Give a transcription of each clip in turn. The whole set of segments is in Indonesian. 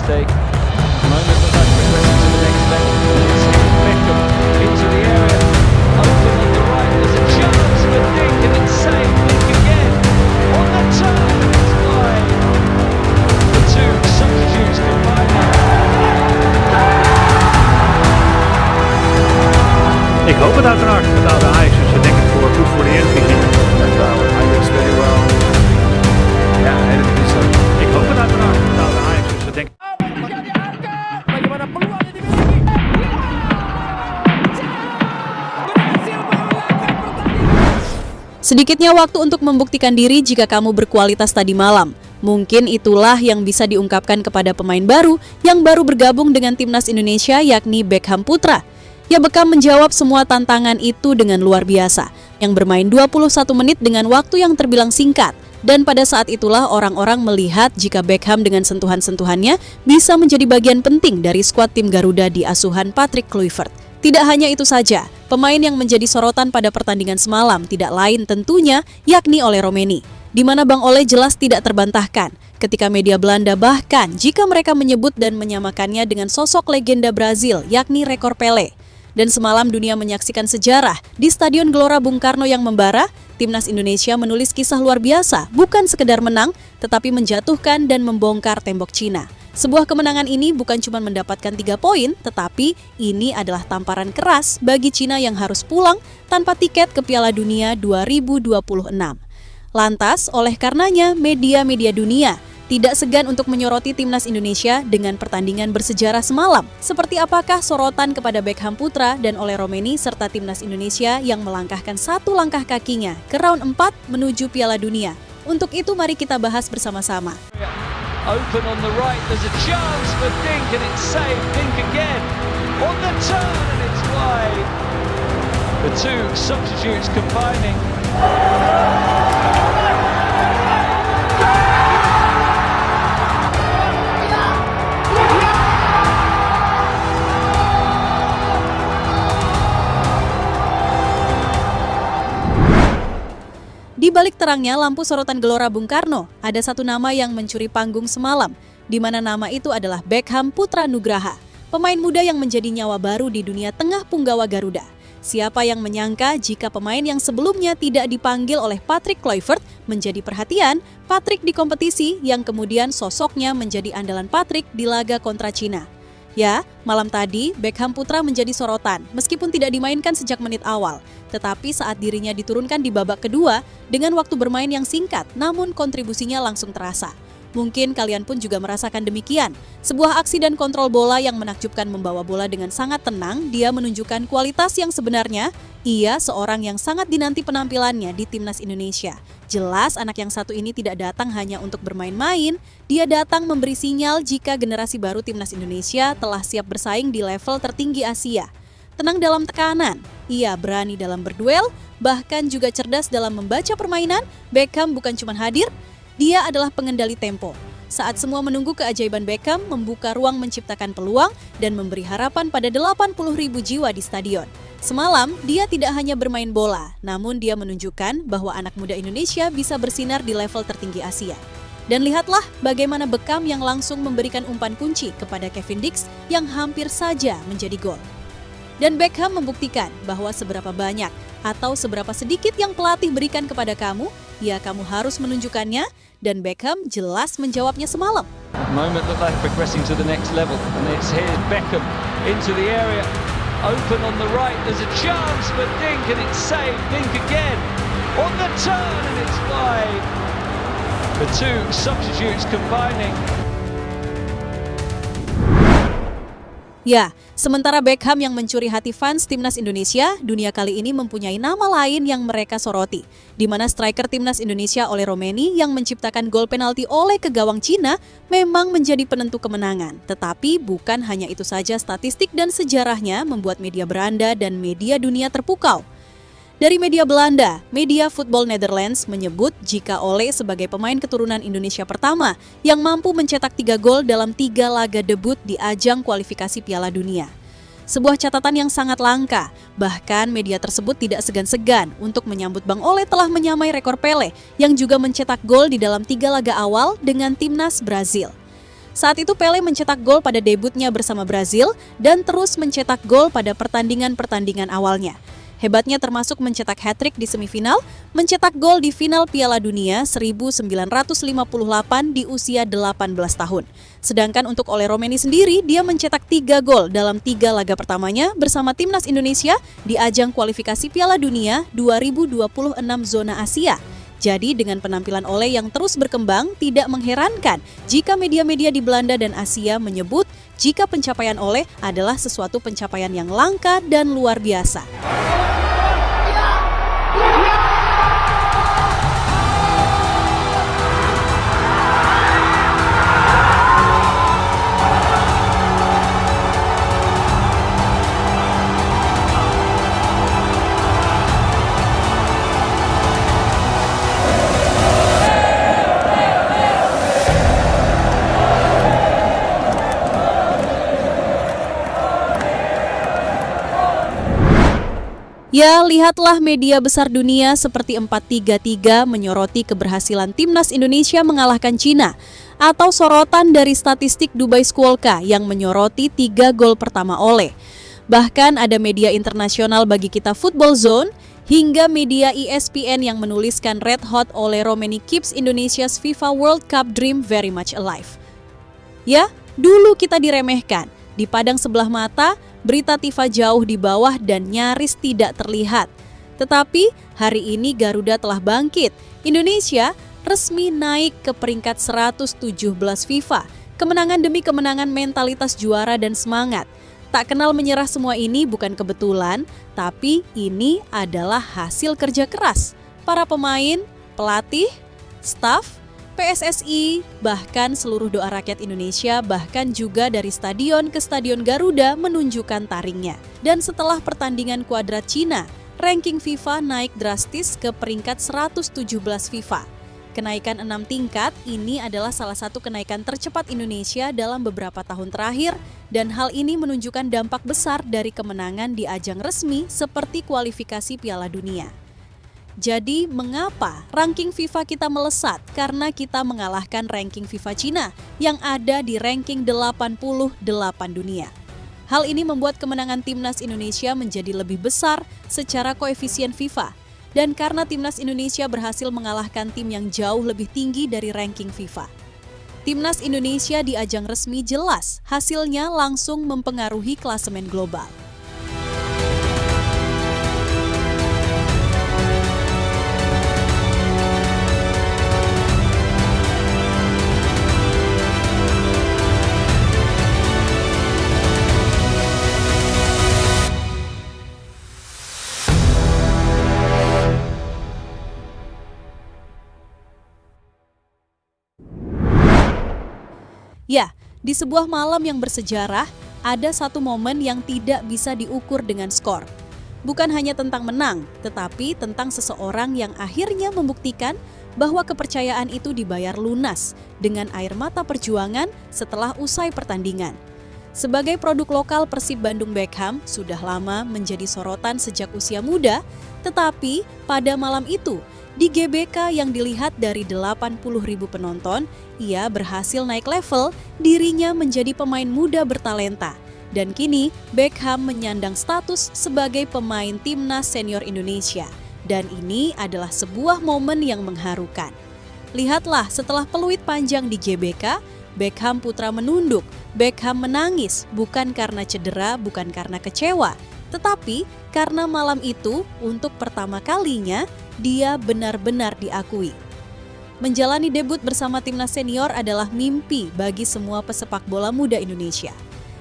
mistake. Moment that that's progressing to the next level. It's Beckham into the area. Open on the right, there's a chance for Dink and it's saved. Dink again. On the turn, it's wide. The two substitutes combining. Ik hoop het uiteraard met oude Ajax, dus denk ik goed voor de Eredivisie. Hij doet very well. Ja, helemaal zo. Ik hoop het uiteraard met oude Ajax, dus denk ik. Bagaimana peluang yang dimiliki? Berhasil mengalahkan pertandingan. Sedikitnya waktu untuk membuktikan diri jika kamu berkualitas tadi malam. Mungkin itulah yang bisa diungkapkan kepada pemain baru yang baru bergabung dengan timnas Indonesia, yakni Beckham Putra. Ya, Beckham menjawab semua tantangan itu dengan luar biasa, yang bermain 21 menit dengan waktu yang terbilang singkat. Dan pada saat itulah orang-orang melihat jika Beckham dengan sentuhan-sentuhannya bisa menjadi bagian penting dari skuad tim Garuda di asuhan Patrick Kluivert. Tidak hanya itu saja, pemain yang menjadi sorotan pada pertandingan semalam tidak lain tentunya yakni Ole Romeni, di mana Bang Ole jelas tidak terbantahkan ketika media Belanda bahkan jika mereka menyebut dan menyamakannya dengan sosok legenda Brazil yakni rekor Pele. Dan semalam dunia menyaksikan sejarah di Stadion Gelora Bung Karno yang membara, timnas Indonesia menulis kisah luar biasa, bukan sekedar menang, tetapi menjatuhkan dan membongkar tembok Cina. Sebuah kemenangan ini bukan cuma mendapatkan 3 poin, tetapi ini adalah tamparan keras bagi Cina yang harus pulang tanpa tiket ke Piala Dunia 2026. Lantas, oleh karenanya, media-media dunia tidak segan untuk menyoroti timnas Indonesia dengan pertandingan bersejarah semalam. Seperti apakah sorotan kepada Beckham Putra dan Ole Romeni serta timnas Indonesia yang melangkahkan 1 langkah kakinya ke round 4 menuju Piala Dunia? Untuk itu mari kita bahas bersama-sama. Open on the right, there's a chance for Dink and it's saved. Dink again. On the turn and it's wide. The two substitutes combining. Di balik terangnya lampu sorotan Gelora Bung Karno, ada satu nama yang mencuri panggung semalam, di mana nama itu adalah Beckham Putra Nugraha, pemain muda yang menjadi nyawa baru di dunia tengah punggawa Garuda. Siapa yang menyangka jika pemain yang sebelumnya tidak dipanggil oleh Patrick Kluivert menjadi perhatian Patrick di kompetisi yang kemudian sosoknya menjadi andalan Patrick di laga kontra Cina. Ya, malam tadi Beckham Putra menjadi sorotan meskipun tidak dimainkan sejak menit awal. Tetapi saat dirinya diturunkan di babak kedua dengan waktu bermain yang singkat, namun kontribusinya langsung terasa. Mungkin kalian pun juga merasakan demikian. Sebuah aksi dan kontrol bola yang menakjubkan membawa bola dengan sangat tenang, dia menunjukkan kualitas yang sebenarnya. Ia seorang yang sangat dinanti penampilannya di timnas Indonesia. Jelas anak yang satu ini tidak datang hanya untuk bermain-main, dia datang memberi sinyal jika generasi baru timnas Indonesia telah siap bersaing di level tertinggi Asia. Tenang dalam tekanan, ia berani dalam berduel, bahkan juga cerdas dalam membaca permainan. Beckham bukan cuma hadir, dia adalah pengendali tempo. Saat semua menunggu keajaiban Beckham, membuka ruang menciptakan peluang dan memberi harapan pada 80.000 jiwa di stadion. Semalam, dia tidak hanya bermain bola, namun dia menunjukkan bahwa anak muda Indonesia bisa bersinar di level tertinggi Asia. Dan lihatlah bagaimana Beckham yang langsung memberikan umpan kunci kepada Kevin Dix yang hampir saja menjadi gol. Dan Beckham membuktikan bahwa seberapa banyak atau seberapa sedikit yang pelatih berikan kepada kamu, ya kamu harus menunjukkannya, dan Beckham jelas menjawabnya semalam. Moment that they're progressing to the next level and it's here's Beckham into the area. Open on the right, there's a chance for Dink and it's saved. Dink again. On the turn and it's wide. The two substitutes combining. Ya, sementara Beckham yang mencuri hati fans timnas Indonesia, dunia kali ini mempunyai nama lain yang mereka soroti, di mana striker timnas Indonesia Ole Romeni yang menciptakan gol penalti oleh ke gawang Cina memang menjadi penentu kemenangan. Tetapi bukan hanya itu saja, statistik dan sejarahnya membuat media beranda dan media dunia terpukau. Dari media Belanda, media Football Netherlands menyebut jika Ole sebagai pemain keturunan Indonesia pertama yang mampu mencetak 3 gol dalam 3 laga debut di ajang kualifikasi Piala Dunia. Sebuah catatan yang sangat langka, bahkan media tersebut tidak segan-segan untuk menyambut Bang Ole telah menyamai rekor Pele yang juga mencetak gol di dalam 3 laga awal dengan timnas Brazil. Saat itu Pele mencetak gol pada debutnya bersama Brazil dan terus mencetak gol pada pertandingan-pertandingan awalnya. Hebatnya termasuk mencetak hat-trick di semifinal, mencetak gol di final Piala Dunia 1958 di usia 18 tahun. Sedangkan untuk Ole Romeni sendiri, dia mencetak 3 gol dalam 3 laga pertamanya bersama Timnas Indonesia di ajang kualifikasi Piala Dunia 2026 zona Asia. Jadi dengan penampilan Ole yang terus berkembang, tidak mengherankan jika media-media di Belanda dan Asia menyebut jika pencapaian Ole adalah sesuatu pencapaian yang langka dan luar biasa. Ya, lihatlah media besar dunia seperti 433 menyoroti keberhasilan Timnas Indonesia mengalahkan Cina, atau sorotan dari statistik Dubai Squawka yang menyoroti 3 gol pertama Ole. Bahkan ada media internasional bagi kita Football Zone, hingga media ESPN yang menuliskan Red Hot Ole Romeni keeps Indonesia's FIFA World Cup dream very much alive. Ya, dulu kita diremehkan. Di padang sebelah mata, berita Tifa jauh di bawah dan nyaris tidak terlihat. Tetapi hari ini Garuda telah bangkit. Indonesia resmi naik ke peringkat 117 FIFA. Kemenangan demi kemenangan, mentalitas juara dan semangat. Tak kenal menyerah, semua ini bukan kebetulan, tapi ini adalah hasil kerja keras para pemain, pelatih, staf, PSSI, bahkan seluruh doa rakyat Indonesia, bahkan juga dari stadion ke stadion Garuda menunjukkan taringnya. Dan setelah pertandingan kuadrat Cina, ranking FIFA naik drastis ke peringkat 117 FIFA. Kenaikan 6 tingkat ini adalah salah satu kenaikan tercepat Indonesia dalam beberapa tahun terakhir, dan hal ini menunjukkan dampak besar dari kemenangan di ajang resmi seperti kualifikasi Piala Dunia. Jadi mengapa ranking FIFA kita melesat? Karena kita mengalahkan ranking FIFA Cina yang ada di ranking 88 dunia. Hal ini membuat kemenangan Timnas Indonesia menjadi lebih besar secara koefisien FIFA. Dan karena Timnas Indonesia berhasil mengalahkan tim yang jauh lebih tinggi dari ranking FIFA. Timnas Indonesia di ajang resmi jelas hasilnya langsung mempengaruhi klasemen global. Ya, di sebuah malam yang bersejarah, ada satu momen yang tidak bisa diukur dengan skor. Bukan hanya tentang menang, tetapi tentang seseorang yang akhirnya membuktikan bahwa kepercayaan itu dibayar lunas dengan air mata perjuangan setelah usai pertandingan. Sebagai produk lokal, Persib Bandung Beckham sudah lama menjadi sorotan sejak usia muda, tetapi pada malam itu, di GBK yang dilihat dari 80.000 penonton, ia berhasil naik level, dirinya menjadi pemain muda bertalenta. Dan kini Beckham menyandang status sebagai pemain Timnas Senior Indonesia. Dan ini adalah sebuah momen yang mengharukan. Lihatlah, setelah peluit panjang di GBK, Beckham putra menunduk. Beckham menangis, bukan karena cedera, bukan karena kecewa, tetapi karena malam itu untuk pertama kalinya dia benar-benar diakui. Menjalani debut bersama Timnas Senior adalah mimpi bagi semua pesepak bola muda Indonesia.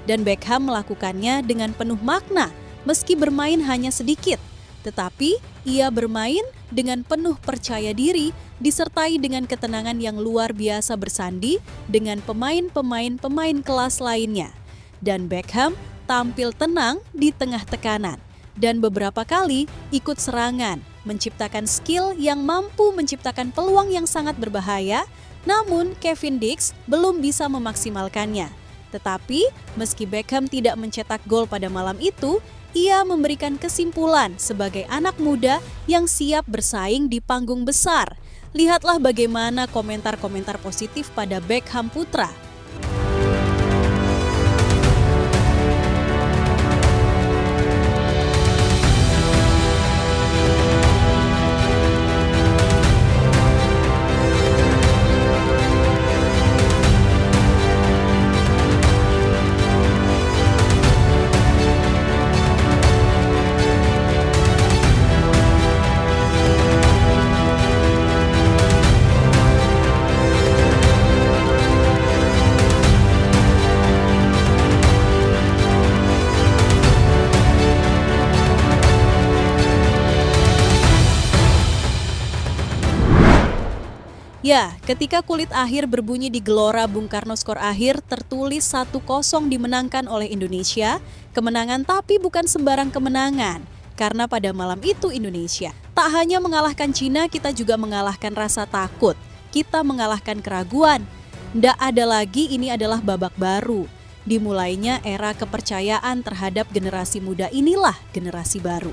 Dan Beckham melakukannya dengan penuh makna, meski bermain hanya sedikit. Tetapi ia bermain dengan penuh percaya diri, disertai dengan ketenangan yang luar biasa bersandi dengan pemain kelas lainnya. Dan Beckham tampil tenang di tengah tekanan. Dan beberapa kali ikut serangan, menciptakan skill yang mampu menciptakan peluang yang sangat berbahaya, namun Kevin Dix belum bisa memaksimalkannya. Tetapi meski Beckham tidak mencetak gol pada malam itu, ia memberikan kesimpulan sebagai anak muda yang siap bersaing di panggung besar. Lihatlah bagaimana komentar-komentar positif pada Beckham putra. Ya, ketika kulit akhir berbunyi di Gelora Bung Karno, skor akhir tertulis 1-0 dimenangkan oleh Indonesia. Kemenangan tapi bukan sembarang kemenangan. Karena pada malam itu Indonesia tak hanya mengalahkan Cina, kita juga mengalahkan rasa takut. Kita mengalahkan keraguan. Nggak ada lagi, ini adalah babak baru. Dimulainya era kepercayaan terhadap generasi muda, inilah generasi baru.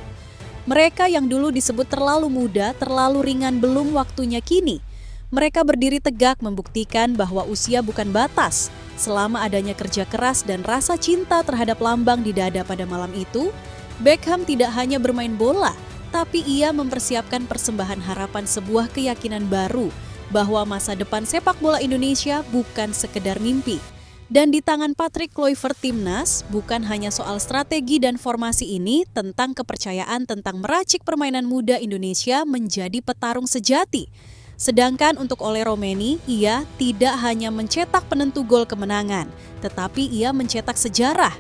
Mereka yang dulu disebut terlalu muda, terlalu ringan, belum waktunya kini. Mereka berdiri tegak membuktikan bahwa usia bukan batas. Selama adanya kerja keras dan rasa cinta terhadap lambang di dada pada malam itu, Beckham tidak hanya bermain bola, tapi ia mempersiapkan persembahan harapan sebuah keyakinan baru bahwa masa depan sepak bola Indonesia bukan sekedar mimpi. Dan di tangan Patrick Kluivert timnas, bukan hanya soal strategi dan formasi ini, tentang kepercayaan tentang meracik permainan muda Indonesia menjadi petarung sejati. Sedangkan untuk Ole Roemeni, ia tidak hanya mencetak penentu gol kemenangan, tetapi ia mencetak sejarah.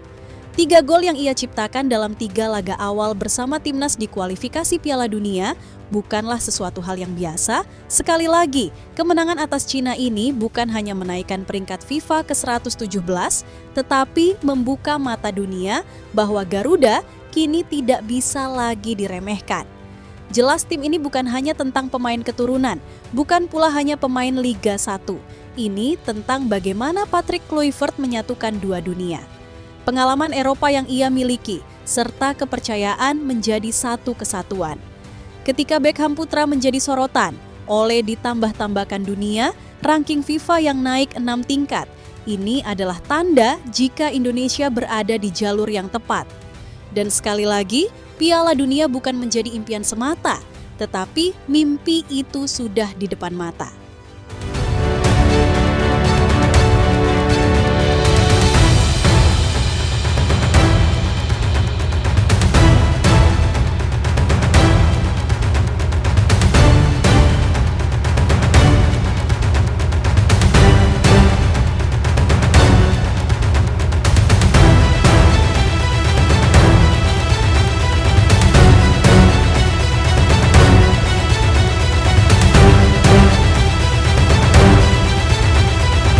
3 gol yang ia ciptakan dalam 3 laga awal bersama timnas di kualifikasi Piala Dunia bukanlah sesuatu hal yang biasa. Sekali lagi, kemenangan atas Cina ini bukan hanya menaikkan peringkat FIFA ke 117, tetapi membuka mata dunia bahwa Garuda kini tidak bisa lagi diremehkan. Jelas tim ini bukan hanya tentang pemain keturunan, bukan pula hanya pemain Liga 1. Ini tentang bagaimana Patrick Kluivert menyatukan 2 dunia. Pengalaman Eropa yang ia miliki, serta kepercayaan menjadi satu kesatuan. Ketika Beckham putra menjadi sorotan, Ole ditambah-tambahkan dunia, ranking FIFA yang naik 6 tingkat. Ini adalah tanda jika Indonesia berada di jalur yang tepat. Dan sekali lagi, Piala Dunia bukan menjadi impian semata, tetapi mimpi itu sudah di depan mata.